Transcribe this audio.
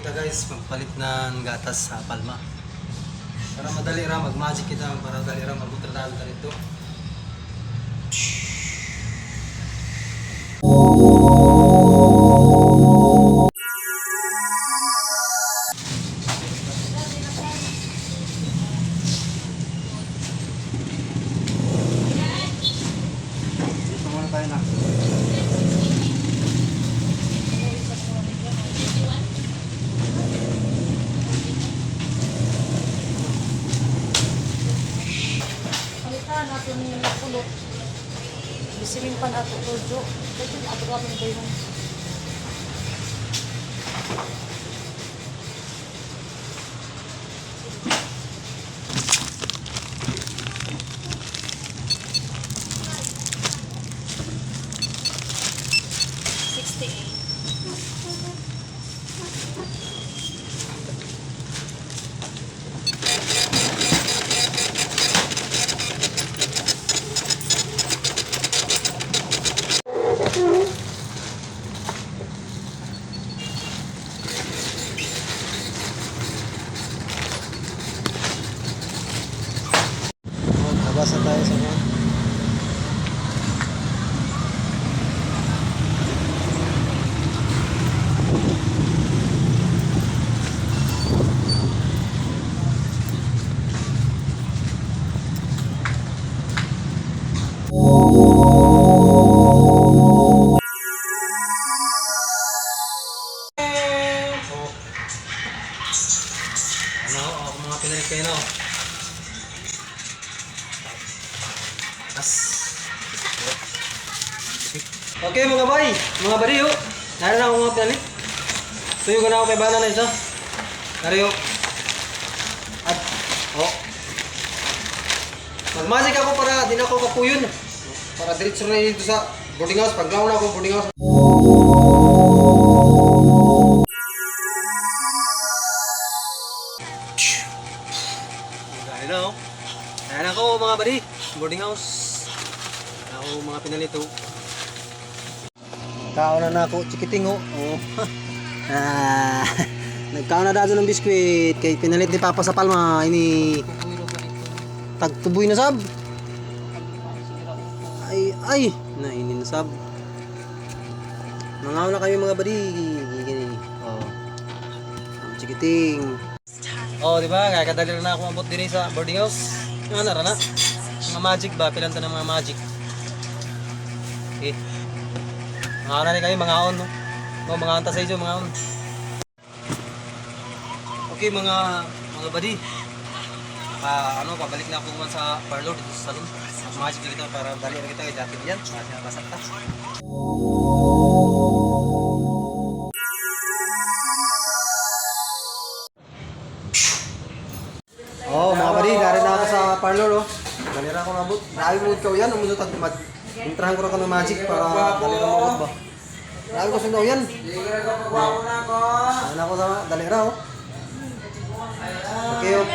kita guys, magpalit ng gatas sa palma. Para madali ra mag-magic kita, para madali ra mag-utradaan ta dito. Ito muna tayo na. Natin yung pulot. Bisiling pa nato tujo. Kasi ato kami ba yung Oh, nabasa tayo sa mga. Ako mga pinalit kayo no. Okay mga bay, mga bariyo. Naroon na ako mga pinalit. Tuyo ka na ako kay bana na isa. Nariyo. At, mag-magic ako para di na ako kapuyon. Para diretso na dito sa boarding house. Paglaw na ako boarding house. Hello. Ayan ako mga bari, boarding house. Ako mga pinalito. Nagkaon na ako, chikiting oh. Nagkaon na dito ng biskwit. Kay pinalit ni Papa sa Palma. Ini tagtuboy na sab. Ay, nainin na sab. Mangaw na kayo mga bari. Chikiting. Oh, di ba? Kaya kadali na ako abot din sa boarding house. Yung ano na? Mga magic ba? Pilanta ng mga magic. Okay. Mga na kayo, mga on, no? Mga anta sa iyo, mga on. Okay, mga buddy. Pabalik na ako sa parlor dito sa salon. Magic na kita para dali na kita kay dati diyan. Masak ta. Oh, mga buddy, dari na ako sa parlor, oh. Dali na ako mabot. Dali mo ikaw yan, umusot at intrahan ko na ng magic para dali na mabot ba. Dali ko sundaw yan. Dali na ako sa dali na, oh. Okay, oh.